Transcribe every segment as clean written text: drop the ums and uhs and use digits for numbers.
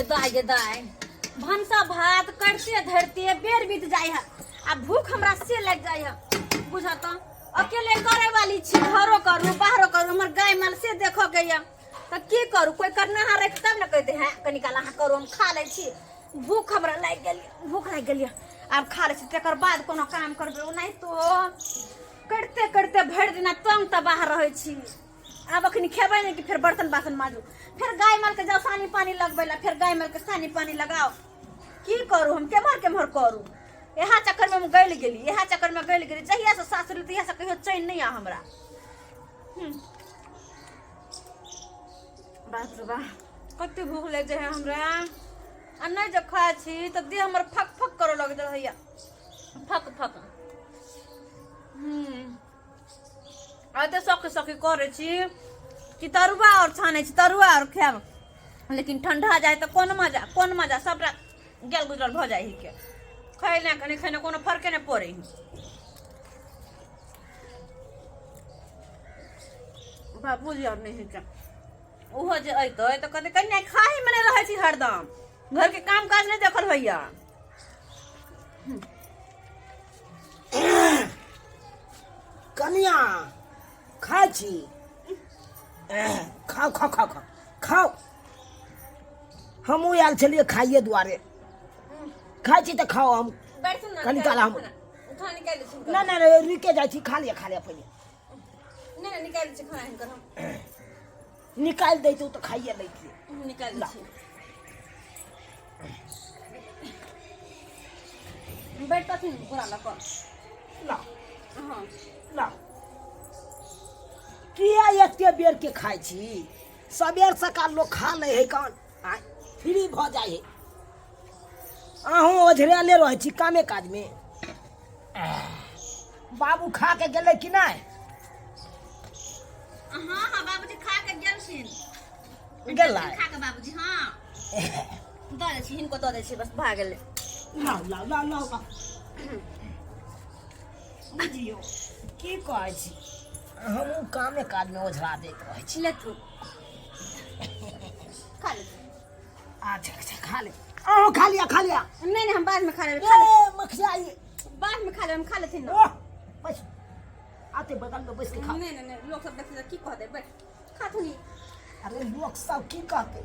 गे दाई भनसा भात करते धरते बेर बीत जाए है आ भूख हमरा से लग जाए है बुझा तो अकेले करे वाली छी घरो करू बाहरो करू हमर गाय माल से देखो गया तो की करू कोई करना हारे तब न कहते हैं कनी काल अहाँ करू हम खा ले छी भूख हमरा लग गेल भूख लग गेल अब खा ले छी तकर बाद कोनो काम करबे नहीं तो करते करते भर दिन तंग तबाह रहे छी अब अखनी खेबे नहीं कि फिर बर्तन बासन माजू फिर गाय माल के जाओ सानी पानी लगबेला फिर गाय माल के सानी पानी लगाओ की करू हम केमहर करू यहा चक्कर में हम गल गेली यहा चक्कर में गल गेली जहिया से सासुर तहिया से कहियो चैन नहीं आ हमरा बाप रे बा कते भूख लग जाए हमरा आ नहीं जब खाए छी तो देह हमर फक फक करो लग जाए भैया फक फक आते सखी करे छी कि तरुआ और छाने छी तरुआ और खाब लेकिन ठंडा जाए तो कौन मजा सब गेल गुजर भ जाए ही के खैले कने खैने कोनो फर्के नहीं पड़े बाबूजी और नहीं है ओहो जे अइतो तो कहते कन्या खाही में रहे छी हरदम घर के काम काज नहीं देखल भैया कन्या खाए छी खाओ खाओ खाओ खाओ खाओ हमहूँ आयल छलियै खाइए दुआरे खाए छी तो खाओ हम कनी काल हम नहीं नहीं रुके जाइ छी खा लिया पहले नहीं निकाल छी खाना हिनकर हम निकाल दैतौ तो खाइए लैतियै निकाल छी बैठ पाथिन पूरा लक ला हां ला किया एते बेर के खाए छी सबेर सकाल लोग खा ले है कान फ्री भ जाए है अहूँ ओझरेले रहे छी कामे काज में बाबू खा के गेले कि नहीं हां हां बाबूजी खा के गेलखिन गेला खा के बाबूजी हां द दे छी हिनको द दे छी बस भाग गेले ला बुझियो की कहै छी हमहूँ कामे काज में ओझरा दैत रहै छी ले तू खा ले अच्छा खा ले अहूँ खा लिया नहीं हम बाद में खा लेंगे मखियाई बाद में खा ले हम खा लेते ना बस आते बगल में बैठ के खा नहीं लोग सब देखते की कहते बैठ खा तू नहीं अरे लोग सब की कहते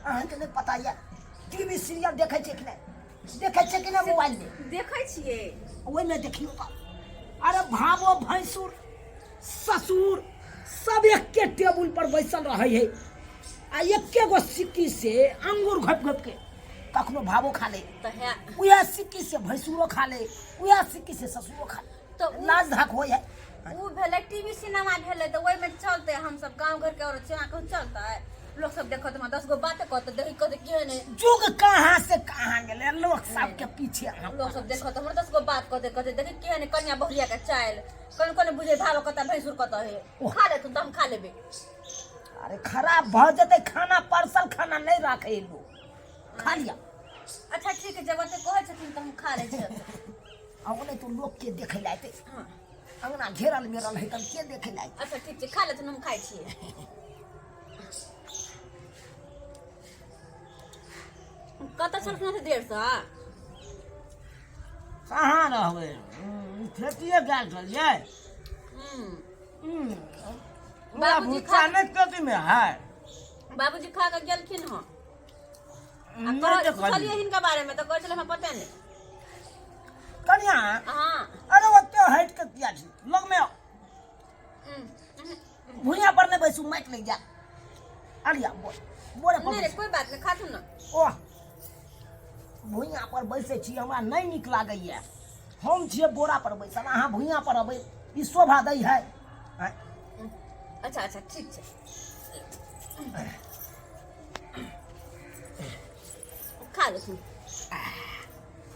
अहाँ के नहीं पता है टीवी सीरियल देखे छै कि नहीं मोबाइल में देखे छिए ओइ में देखियो तो अरे भावो भैंसुर ससुर सब एक के टेबुल पर बैसल रहे है आ एके गो सिक्की से अंगूर घप के कखनो भावो खा ले तो है उया सिक्की से भैंसुरो खा ले उया सिक्की से ससुरो खा ले तो लाज धाक होय है वो भेले टीवी सिनेमा भेले तो ओइ में चलते हम सब गांव घर के और चना को चलता है लोग सब देखो तो 10 गो बातें कहते देखी कहते के ने जुग कहां से कहां गेले लोग सब के पीछे लोग सब देखो तो हम 10 गो बात कहते देखी के ने कन्या बहुरिया के चाइल कोन बुझे भाव कता भैंसुर कता है खा ले तू हम खा लेबे अरे खराब भ जते खाना पार्सल खाना नहीं राखे लोग खा लिया अच्छा ठीक है जब ते कहे छथिन त हम खा ले छी औने तो लोग के देखे लाते हां अंगना घेरल मेरल है तब के देखे लाते अच्छा ठीक है खा ले हम खाइ छी कत चलखना से देर से कहां रहबे खेतिए गाल चलिए बाबूजी खाने कति में है बाबूजी खा के गेलखिन हां चलिए इनका बारे में तो कह चले हम पता नहीं कन्या हां अरे ओते हट के किया छी लग में भुइया पर नहीं बैसू माइक लग जा आलिया बोले पर नहीं कोई बात नहीं खातू ना ओ भुइया पर बैसे छी हमरा नहीं निक लागैया हम छिए बोरा पर बैसल अहाँ भुइया पर अबै ई शोभा दै है अच्छा ठीक है खा ले तू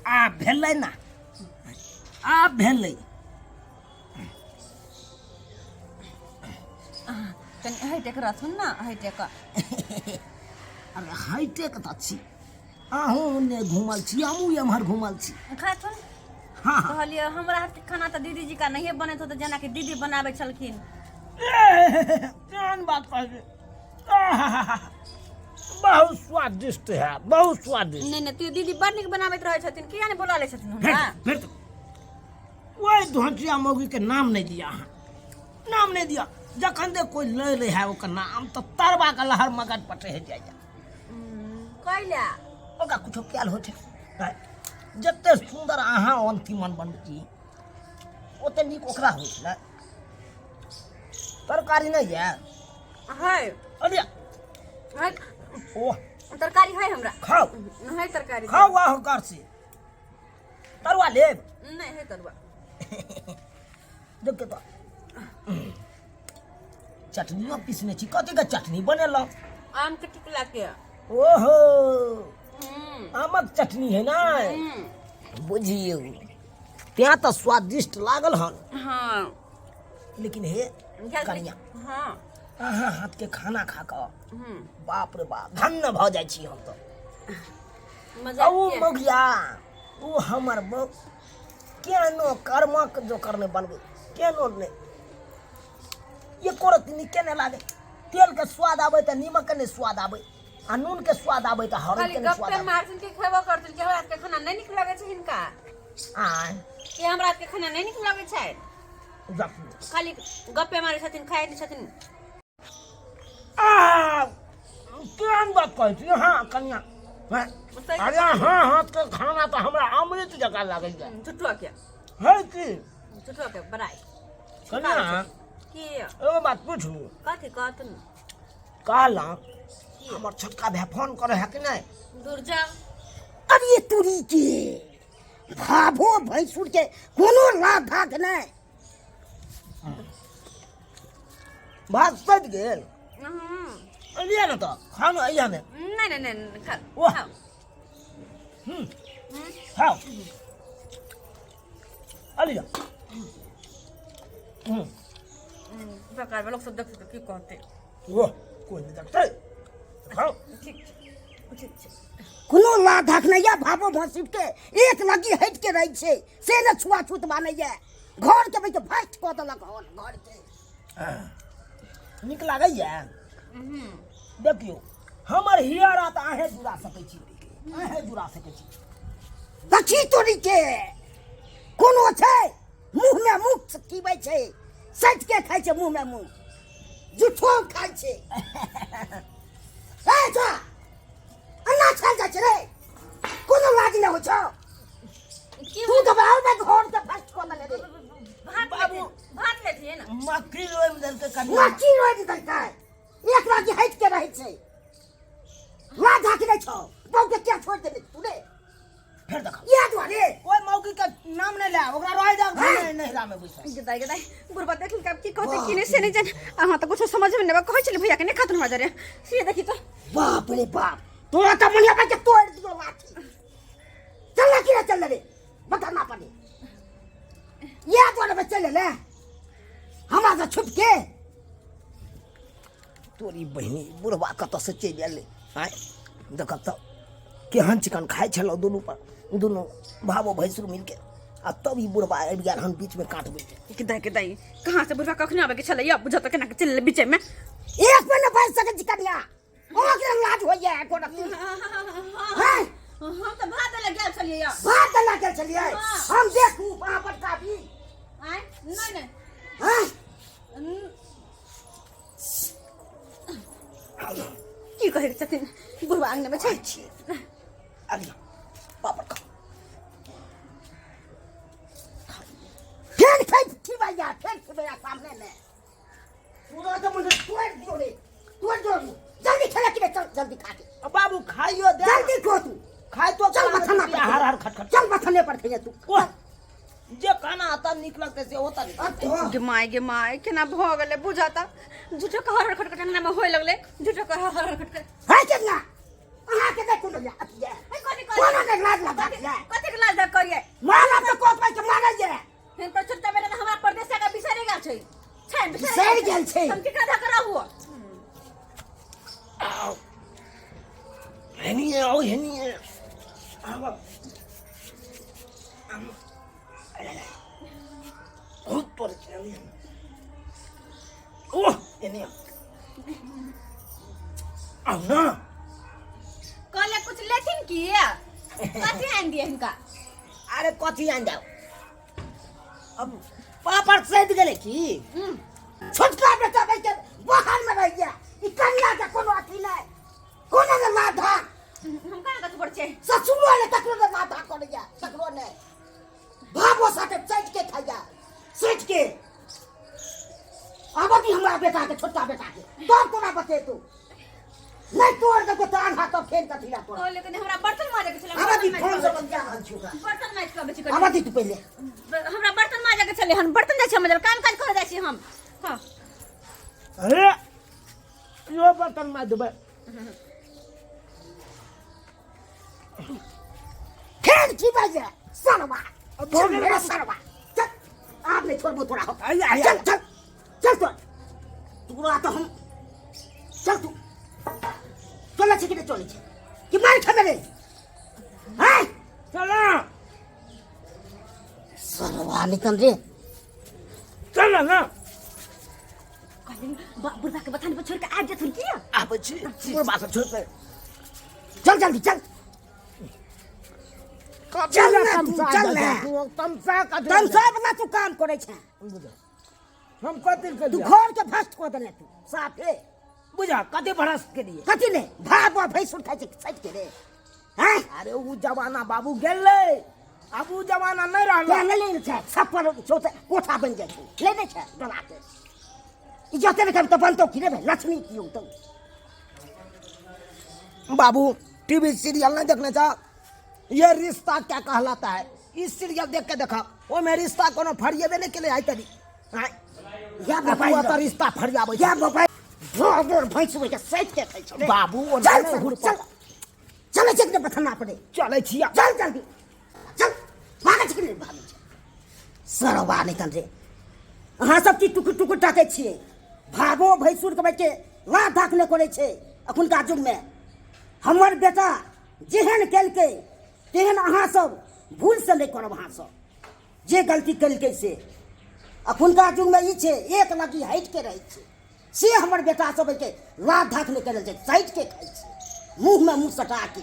आ भेलै ना आ भेलै कनी हटे के रहथुन ना हटे के अरे हटे के त छी अहूँ ने घूमल छी हमहूँ एम्हर घूमल छी खाथुन हाँ कहलिए हमरा हाथ के खाना तो दीदी जी का नहीं बनत हो तो जना कि दीदी बनावे छलखिन केहन बात कहलिए आहा, बहुत स्वादिष्ट है, बहुत स्वादिष्ट। नहीं नहीं तू दीदी बड़ निक बनाबैत रहै छथिन किया नहीं बोला ले छथिन हमरा फिर तो वही धोतिया मौगी के नाम नहीं दिया है, नाम नहीं दिया। जखन दे कोई ले रहे है ओकर नाम तो तरवा का लहर मगज पटे है जाए कैला ओका कुछो क्याल होते जते सुंदर अहाँ अंतिमन बनती ओते नीक ओकरा होइ छै। तरकारी नहीं है है अरे है ओ तरकारी है हमरा खाओ है तरकारी खाओ वाह कर से तरवा ले नहीं है तरुआ देख के तो चटनियो पीसने छी कथी के चटनी बनेलो आम के टिकला के ओहो आमक चटनी है ना बुझियो त्या तो स्वादिष्ट लागल हन हाँ लेकिन हे कनिया हाँ अहाँ हाथ के खाना खा कर बाप रे बाप धन्य भ जाइ छी हम तो मजा ओ मगिया ओ हमर केनो कर्मक जो करने बनबे केनो ने ये कोरत नी केने लागे तेल के स्वाद आबे त नीमक के ने स्वाद आबे आ नून के स्वाद आबे त हरद के ने स्वाद गप्पे आबे मारथिन के खेबो करथिन के हमरा के खाना नहीं निक लागे छै हिनका आ के हमरा के खाना नहीं निक लागे छै खाली गप्पे मारे छथिन खाए नहीं छथिन आ केहन बात कहै छी हां कन्या अरे हाँ हाथ के खाना तो हमरा अमृत जका लागे छै झुठुआ के है की झुठुआ के बड़ाई कन्या की एगो बात पूछू कथी कहतन कहला हमर छोटका भाई फोन करे है कि नहीं दूर जा अब ये तुरी के भाभो भैंसुर के कोनो लाभ भाग नहीं भाग सज गेल लिया ना तो खाना अइया में नहीं नहीं नहीं खा वाह। खाओ खाओ अलिया प्रकार में लोग सब देखते की कहते वो कोई नहीं देखते खाओ ठीक ठीक कोनो लाधक नहीं है भाभो भैंसुर के एक लगी हट के रही छे से न छुआछूत माने है घर के भाई फास्ट क देलक घर के निक लागै है देखियो हमर हियारा त आहे जुड़ा सकै छी आहे जुड़ा सकै छी देखी तोरी के कोनो छै मुंह में मुख कीबै छै सच के खाइ छै मुंह में मुंह झूठो खाइ छै ए जा अन्ना छल जा छै रे कोनो लाज न हो छ तू तो बाहर में घर के फास्ट क देले रे भात लेथिए ना मक्खी रोय में दल के कन्या मक्खी रोय में दल के एक लागी हट के रहे छै ला झाकी नहीं छो बहु के क्या छोड़ देले तू रे फिर देखा याद वाले ओए मौकी का नाम नहीं ले ओकरा रह जा नहरा में बैसा गदाई गदाई बुरबा देखल का की कहते कि से नहीं जान अहाँ तो कुछ समझ में नहीं कहै छले भैया के नहीं खत्म हो जा रे से देखी तो बाप रे बाप तोरा तो मनिया पे के तोड़ दियो लाठी चल ना किरा चल रे बता ना पड़े याद वाले बच्चे ले ले हमारा छुप के तोरी बहिनी बुढ़वा कत से चल गेले आय देख त केहन चिकन खाइ छलो दुनू भावो भैंसुर मिलके आ तब ई बुढ़वा आबि गेल हन बीच में काटबै गदाई कहां से बुरबा कखनी आवे के छले या बुझा तो केना के चल बीच में एक में न बैठ सके चिकनिया ओकरे लाज हो जाए को रखी हैं हम तो भात ले गेल छलिए या बात ना कर चलिए हम देखू वहां पर का भी आय नहीं नहीं हैं की कहे छथिन बुरबा अंगने में छै अली पापड़ खा फेंक फेंक की भैया फेंक मेरा सामने में पूरा तो मुझे तोड़ दो जल्दी खेला के चल जल्दी खा के अब बाबू खाइयो दे जल्दी खो तू खाइ तो चल बथाना पर हर हर खटखट चल बथाने पर थे तू ओह जे खाना आता निक लगते से होता नहीं गे माय केना भ गेले बुझाता झूठो के हर खटखट अंगना में होय लगले झूठो के हर खटखट है के ना अहाँ के देखो ना अति है कोना ने लाज लगा दिया कथि के लाज करिए माला पे कोत पे के मारे जे हम पर छोटा बेटा हमरा परदेश का बिसरे गेल छै छै बिसरि गेल छै। हम केकरा धा करा हुआ हेनी बहुत पर चली ओह हेनी आओ ना कहले कुछ लेथिन की कथी आन दिए इनका अरे कथी आन जाओ अब पापड़ सैद गेले की छोटका बेटा भाई के बाहर में रह गया ई कन्या के कोनो अथी नहीं कोनो ने माथा हम का कथी पर छे ससुरो ने तकरो ने माथा कर गया तकरो ने भाबो साथे सैद के खाया सैद के अब भी हमारा बेटा के छोटा बेटा के तब तोरा बते तू नहीं तोड़ दे तो आधा तो फेन कथी ला तोड़ लेकिन हमरा बर्तन माजे के छले अब भी फोन से बन जा रहल छुका बर्तन माज के बेची अब भी तू पहले हमरा बर्तन माजे के छले हन बर्तन जाय छै मतलब काम काज करे जाय छी हम हां अरे यो बर्तन माज देबे खेल की बाजे सरवा बोल मेरा सरवा चल आप नहीं छोड़ थोड़ा हो चल चल चल तू रहा तो हम चल तू चल अच्छे किने चले छे कि मार खा मेरे हैं चलो सरवा निकल रे चलो ना कहली बुढ़ा के बथान पर छोड़ के आ जथुन की अब छी बात छोड़ दे चल जल्दी चल चल तमसा वाला तू काम करे छे हम कथी के तू घर के भ्रष्ट कर देले तू साफे बुझा कथी भरस के लिए कथी ने भाग और भैंस उठाई छे साइड के रे हैं अरे उ जमाना बाबू गेलै अब उ जमाना नहीं रहलो ले ले छे सब पर सोते कोठा बन जाय छे ले दे छे बना के ई जते ने कब तो बनतो की रे भाई लक्ष्मी की हो तो बाबू टीवी सीरियल नहीं देखने का ये रिश्ता क्या कहलाता है इस सीरियल देख के देखा वो में रिश्ता कोनो फरिएबे नहीं के लिए आई तरी या बाबू बाबा तो रिश्ता फरियाबे या बाबा भोर भैंस के साइड के खाई छे बाबू वो चल नहीं घुर चल चल चल के बथना पड़े चले छिया चल जल्दी चल भागे छिके भागे सरवा निकल रे अहाँ सब की टुकुर टुकुर टाके छिए भागो भैंसुर के बैठे ला धाकने करे छे अखुनका युग में हमर बेटा जेहन केलके तेहन अहाँ सब भूल से नहीं करब अहाँ सब जे गलती केलके से अखुनका युग में ई छे एक लगी हट के रहे छे से हमर बेटा सब के ला धाकने करे छे साइड के खाई छे मुंह में मुंह सटा के